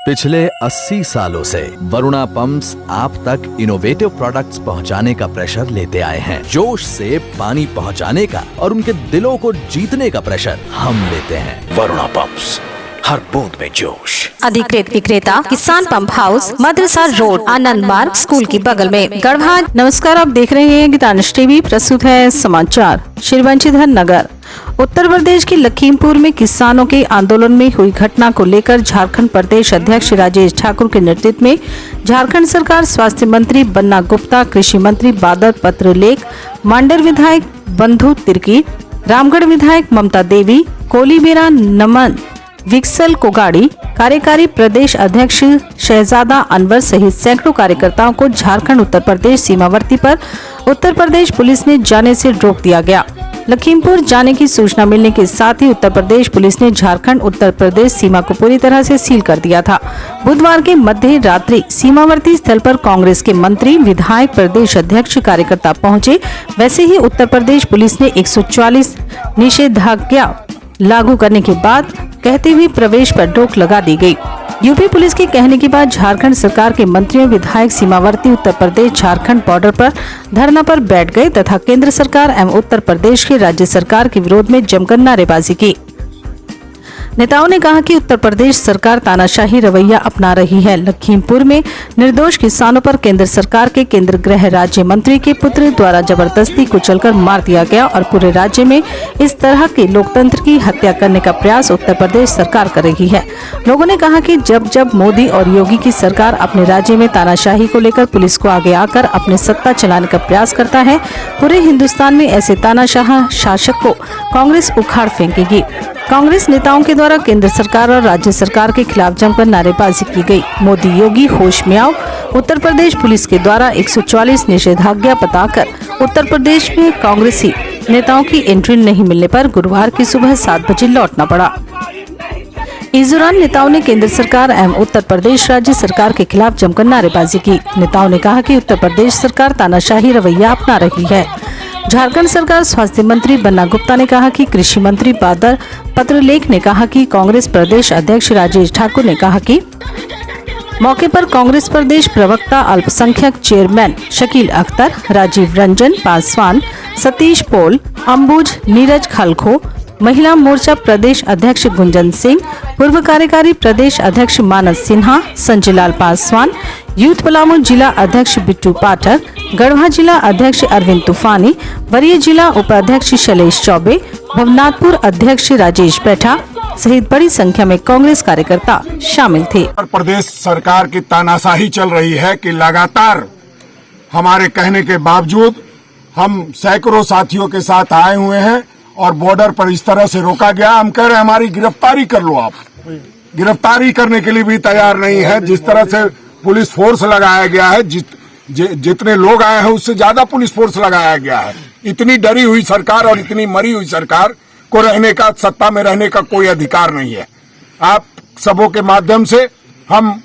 पिछले 80 सालों से वरुणा पंप्स आप तक इनोवेटिव प्रोडक्ट्स पहुंचाने का प्रेशर लेते आए हैं। जोश से पानी पहुंचाने का और उनके दिलों को जीतने का प्रेशर हम लेते हैं। वरुणा पंप्स, हर बूंद में जोश। अधिकृत विक्रेता किसान पंप हाउस, मदरसा रोड, आनंद मार्ग स्कूल की बगल में, गढ़वा। नमस्कार, आप देख रहे हैं गीतांश टीवी। प्रस्तुत है समाचार। श्रीवंशीधर नगर। उत्तर प्रदेश के लखीमपुर में किसानों के आंदोलन में हुई घटना को लेकर झारखंड प्रदेश अध्यक्ष राजेश ठाकुर के नेतृत्व में झारखंड सरकार, स्वास्थ्य मंत्री बन्ना गुप्ता, कृषि मंत्री बादल पत्रलेख, मांडर विधायक बंधु तिर्की, रामगढ़ विधायक ममता देवी, कोलीबेरा नमन विक्सल कोगाड़ी, कार्यकारी प्रदेश अध्यक्ष शहजादा अनवर सहित सैकड़ों कार्यकर्ताओं को झारखंड उत्तर प्रदेश सीमावर्ती पर उत्तर प्रदेश पुलिस ने जाने से रोक दिया गया। लखीमपुर जाने की सूचना मिलने के साथ ही उत्तर प्रदेश पुलिस ने झारखंड उत्तर प्रदेश सीमा को पूरी तरह से सील कर दिया था। बुधवार के मध्य रात्रि सीमावर्ती स्थल पर कांग्रेस के मंत्री, विधायक, प्रदेश अध्यक्ष, कार्यकर्ता पहुंचे। वैसे ही उत्तर प्रदेश पुलिस ने 144 निषेधाज्ञा लागू करने के बाद कहते हुए प्रवेश पर रोक लगा दी गई। यूपी पुलिस के कहने के बाद झारखंड सरकार के मंत्रियों, विधायक सीमावर्ती उत्तर प्रदेश झारखंड बॉर्डर पर धरना पर बैठ गए तथा केंद्र सरकार एवं उत्तर प्रदेश की राज्य सरकार के विरोध में जमकर नारेबाजी की। नेताओं ने कहा कि उत्तर प्रदेश सरकार तानाशाही रवैया अपना रही है। लखीमपुर में निर्दोष किसानों पर केंद्र सरकार के केंद्र गृह राज्य मंत्री के पुत्र द्वारा जबरदस्ती कुचलकर मार दिया गया और पूरे राज्य में इस तरह के लोकतंत्र की हत्या करने का प्रयास उत्तर प्रदेश सरकार कर रही है। लोगों ने कहा कि जब मोदी और योगी की सरकार अपने राज्य में तानाशाही को लेकर पुलिस को आगे आकर अपने सत्ता चलाने का प्रयास करता है, पूरे हिंदुस्तान में ऐसे तानाशाह शासक को कांग्रेस उखाड़ फेंकेगी। कांग्रेस नेताओं के द्वारा केंद्र सरकार और राज्य सरकार के खिलाफ जमकर नारेबाजी की गई। मोदी योगी होश में आओ। उत्तर प्रदेश पुलिस के द्वारा 144 निषेधाज्ञा बताकर उत्तर प्रदेश में कांग्रेसी नेताओं की एंट्री नहीं मिलने पर गुरुवार की सुबह 7 बजे लौटना पड़ा। इस दौरान नेताओं ने केंद्र सरकार एवं उत्तर प्रदेश राज्य सरकार के खिलाफ जमकर नारेबाजी की। नेताओं ने कहा कि उत्तर प्रदेश सरकार तानाशाही रवैया अपना रही है। झारखंड सरकार, स्वास्थ्य मंत्री बन्ना गुप्ता ने कहा कि कृषि मंत्री बादल पत्रलेख ने कहा कि कांग्रेस प्रदेश अध्यक्ष राजेश ठाकुर ने कहा कि मौके पर कांग्रेस प्रदेश प्रवक्ता, अल्पसंख्यक चेयरमैन शकील अख्तर, राजीव रंजन पासवान, सतीश पोल, अंबुज, नीरज खलखो, महिला मोर्चा प्रदेश अध्यक्ष गुंजन सिंह, पूर्व कार्यकारी प्रदेश अध्यक्ष मानस सिन्हा, संजय लाल पासवान, यूथ पलामू जिला अध्यक्ष बिट्टू पाठक, गढ़वा जिला अध्यक्ष अरविंद तूफानी, वरीय जिला उपाध्यक्ष शैलेश चौबे, भवनाथपुर अध्यक्ष राजेश बैठा सहित बड़ी संख्या में कांग्रेस कार्यकर्ता शामिल थे। उत्तर प्रदेश सरकार की तानाशाही चल रही है कि लगातार हमारे कहने के बावजूद हम सैकड़ों साथियों के साथ आए हुए हैं और बॉर्डर पर इस तरह से रोका गया। हम कह रहे हैं हमारी गिरफ्तारी कर लो। आप गिरफ्तारी करने के लिए भी तैयार नहीं है। जिस तरह से पुलिस फोर्स लगाया गया है, जितने लोग आए हैं उससे ज्यादा पुलिस फोर्स लगाया गया है। इतनी डरी हुई सरकार और इतनी मरी हुई सरकार को रहने का, सत्ता में रहने का कोई अधिकार नहीं है। आप सबों के माध्यम से हम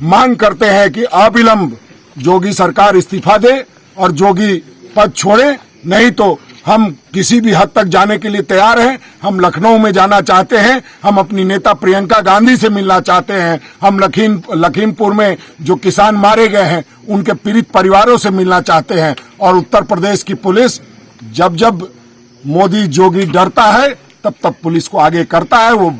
मांग करते हैं कि अविलंब जोगी सरकार इस्तीफा दे और जोगी पद छोड़े, नहीं तो हम किसी भी हद तक जाने के लिए तैयार हैं। हम लखनऊ में जाना चाहते हैं। हम अपनी नेता प्रियंका गांधी से मिलना चाहते हैं। हम लखीमपुर में जो किसान मारे गए हैं उनके पीड़ित परिवारों से मिलना चाहते हैं। और उत्तर प्रदेश की पुलिस जब मोदी जोगी डरता है तब पुलिस को आगे करता है। वो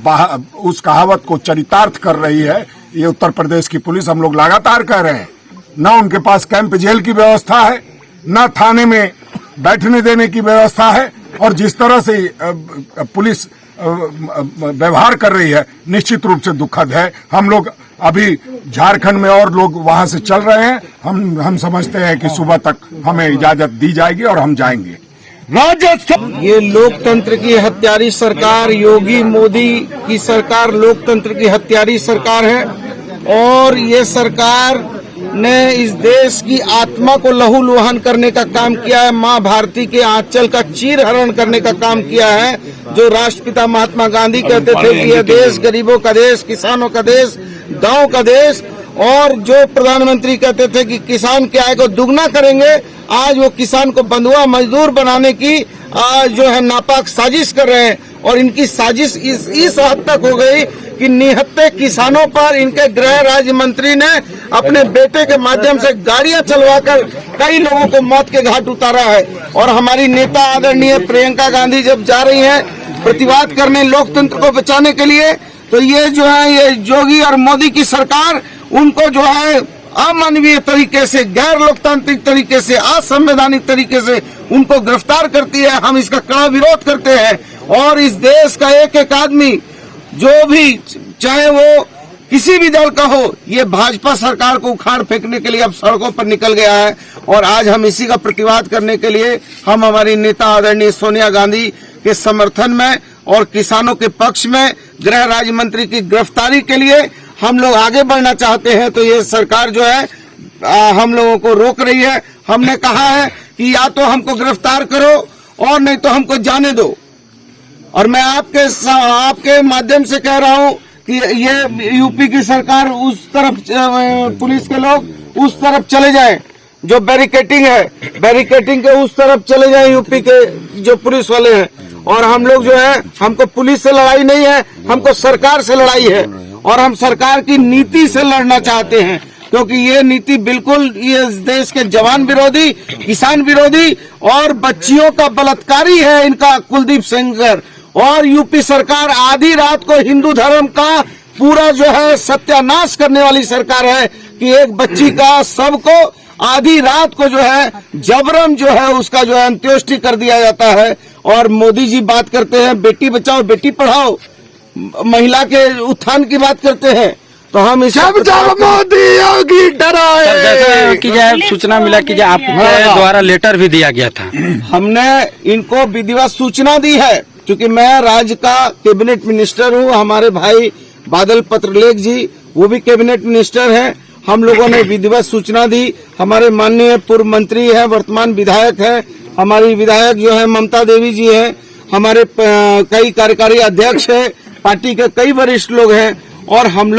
उस कहावत को चरितार्थ कर रही है ये उत्तर प्रदेश की पुलिस। हम लोग लगातार कह रहे हैं, न उनके पास कैंप जेल की व्यवस्था है, न थाने में बैठने देने की व्यवस्था है। और जिस तरह से पुलिस व्यवहार कर रही है निश्चित रूप से दुखद है। हम लोग अभी झारखंड में और लोग वहां से चल रहे हैं। हम समझते हैं कि सुबह तक हमें इजाजत दी जाएगी और हम जाएंगे। ये लोकतंत्र की हत्यारी सरकार, योगी मोदी की सरकार लोकतंत्र की हत्यारी सरकार है और ये सरकार ने इस देश की आत्मा को लहूलुहान करने का काम किया है। माँ भारती के आंचल का चीर हरण करने का काम किया है। जो राष्ट्रपिता महात्मा गांधी कहते थे कि यह देश गरीबों का देश, किसानों का देश, गांव का देश, और जो प्रधानमंत्री कहते थे कि किसान की आय को दुगना करेंगे, आज वो किसान को बंधुआ मजदूर बनाने की जो है नापाक साजिश कर रहे हैं। और इनकी साजिश इस हद तक हो गई कि निहत्थे किसानों पर इनके गृह राज्य मंत्री ने अपने बेटे के माध्यम से गाड़ियां चलवाकर कई लोगों को मौत के घाट उतारा है। और हमारी नेता आदरणीय प्रियंका गांधी जब जा रही हैं प्रतिवाद करने लोकतंत्र को बचाने के लिए, तो ये जो है ये योगी और मोदी की सरकार उनको जो है अमानवीय तरीके से, गैर लोकतांत्रिक तरीके से, असंवैधानिक तरीके से उनको गिरफ्तार करती है। हम इसका कड़ा विरोध करते हैं और इस देश का एक एक आदमी जो भी चाहे वो किसी भी दल का हो, ये भाजपा सरकार को उखाड़ फेंकने के लिए अब सड़कों पर निकल गया है। और आज हम इसी का प्रतिवाद करने के लिए हम हमारी नेता आदरणीय सोनिया गांधी के समर्थन में और किसानों के पक्ष में गृह राज्य मंत्री की गिरफ्तारी के लिए हम लोग आगे बढ़ना चाहते हैं। तो ये सरकार जो है हम लोगों को रोक रही है। हमने कहा है कि या तो हमको गिरफ्तार करो और नहीं तो हमको जाने दो। और मैं आपके माध्यम से कह रहा हूं कि ये यूपी की सरकार उस तरफ, पुलिस के लोग उस तरफ चले जाएं, जो बैरिकेटिंग है बैरिकेटिंग के उस तरफ चले जाएं यूपी के जो पुलिस वाले हैं। और हम लोग जो है, हमको पुलिस से लड़ाई नहीं है, हमको सरकार से लड़ाई है। और हम सरकार की नीति से लड़ना चाहते हैं, क्योंकि ये नीति बिल्कुल ये देश के जवान विरोधी, किसान विरोधी और बच्चियों का बलात्कारी है इनका कुलदीप सेंगर। और यूपी सरकार आधी रात को हिंदू धर्म का पूरा जो है सत्यानाश करने वाली सरकार है कि एक बच्ची का सबको आधी रात को जो है जबरन जो है उसका जो है अंत्येष्टि कर दिया जाता है। और मोदी जी बात करते हैं बेटी बचाओ बेटी पढ़ाओ, महिला के उत्थान की बात करते हैं। तो हम इस मोदी योगी डराए कि सूचना मिला कि आपके द्वारा लेटर भी दिया गया था। हमने इनको विधिवत सूचना दी है, क्योंकि मैं राज्य का कैबिनेट मिनिस्टर हूँ। हमारे भाई बादल पत्रलेख जी वो भी कैबिनेट मिनिस्टर हैं। हम लोगों ने विधिवत सूचना दी। हमारे माननीय पूर्व मंत्री है, वर्तमान विधायक है, हमारी विधायक जो है ममता देवी जी हैं, हमारे कई कार्यकारी अध्यक्ष हैं, पार्टी के कई वरिष्ठ लोग हैं। और हम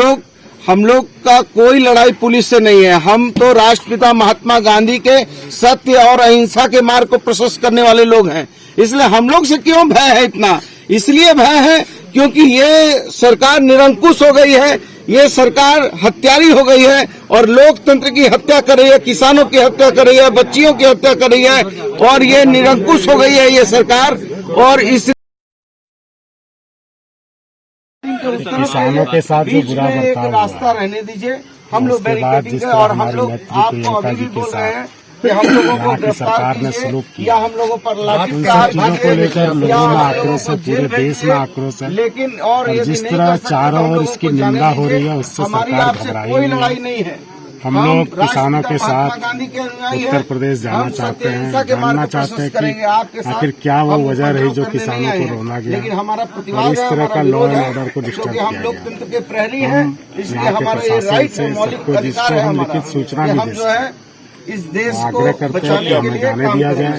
लोग का कोई लड़ाई पुलिस से नहीं है। हम तो राष्ट्रपिता महात्मा गांधी के सत्य और अहिंसा के मार्ग को प्रशस्त करने वाले लोग हैं। इसलिए हम लोग से क्यों भय है इतना? इसलिए भय है क्योंकि ये सरकार निरंकुश हो गई है, ये सरकार हत्यारी हो गई है और लोकतंत्र की हत्या कर रही है, किसानों की हत्या कर रही है, बच्चियों की हत्या कर रही है और ये निरंकुश हो गई है ये सरकार। और इस किसानों के साथ जो बुरा बर्ताव रास्ता रहने दीजिए। हम लोग बैरिकेडिंग और हम लोग आपको अभी भी बोल रहे हैं कि हम लोगों को गिरफ्तार कीजिए या हम लोगों पर लाठीचार्ज को लेकर लोगों में आक्रोश है, पूरे देश में आक्रोश है। लेकिन और जिस तरह चारों ओर इसकी निंदा हो रही है उससे सरकार घबराई कोई लड़ाई नहीं है। हम लोग किसानों के साथ उत्तर प्रदेश जाना चाहते हैं, जानना चाहते हैं कि आखिर क्या वो वजह रही जो किसानों को रोना गया और इस तरह का लॉ एंड ऑर्डर को डिस्टर्ब किया गया। हम यहाँ के प्रशासन से सबको जिसको हम लिखित सूचना भी दे सकते हैं इस देश को आग्रह करते हैं कि हमें जाने दिया जाए,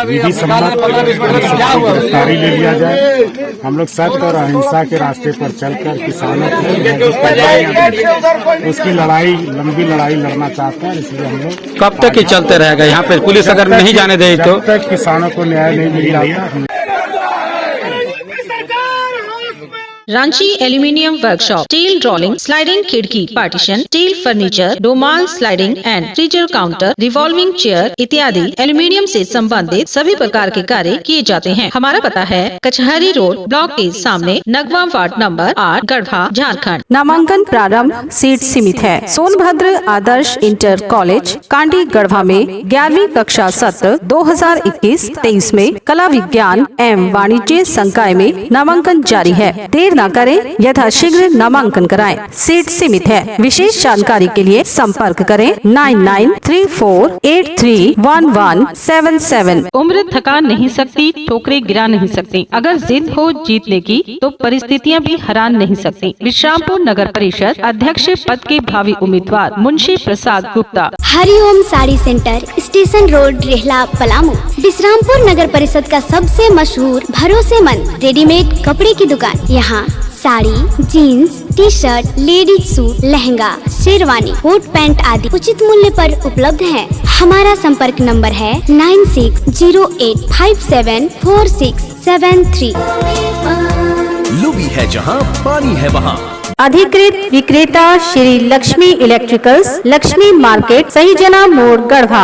विधि सम्मत गिरफ्तारी ले लिया जाए। हम लोग सत्य और अहिंसा के रास्ते पर चलकर किसानों की उसकी लड़ाई, लंबी लड़ाई लड़ना चाहते हैं। इसलिए हम लोग कब तक ये चलते रहेगा? यहाँ पे पुलिस अगर नहीं जाने दे तो जब तक किसानों को न्याय नहीं मिल जाता। Ranchi aluminium workshop, steel rolling, sliding खिड़की, पार्टीशन, स्टील फर्नीचर, डोमाल sliding and freezer counter, revolving chair इत्यादि एल्यूमिनियम से संबंधित सभी प्रकार के कार्य किए जाते हैं। हमारा पता है कचहरी रोड, ब्लॉक के सामने, नगवा वार्ड नंबर 8, गढ़वा, झारखंड। नामांकन प्रारंभ सीट सीमित है। सोनभद्र आदर्श इंटर कॉलेज कांडी गढ़वा में 11वीं कक्षा सत्र 2021-23 में कला विज्ञान एवं वाणिज्य संकाय में नामांकन जारी है। देर न करें, यथाशीघ्र नामांकन कराएं। सीट सीमित है। विशेष जानकारी के लिए संपर्क करें 9934831177। उम्र थका नहीं सकती, ठोकरे गिरा नहीं सकती। अगर जिद हो जीतने की तो परिस्थितियां भी हरा नहीं सकती। विश्रामपुर नगर परिषद अध्यक्ष पद के भावी उम्मीदवार Munshi Prasad Gupta. Hariom sari centre, station road, Rehla, Palamu. Bishrampur नगर परिषद का सबसे मशहूर भरोसेमंद रेडीमेड कपड़े की दुकान। यहाँ sari, jeans, T shirt, ladies suit, lehenga, sherwani, coat pant आदि उचित मूल्य पर उपलब्ध है। हमारा संपर्क नंबर है 9608574673। सलूबी है जहां पानी है वहां। अधिकृत विक्रेता श्री लक्ष्मी इलेक्ट्रिकल्स, लक्ष्मी मार्केट, सही जना मोड़, गढ़वा।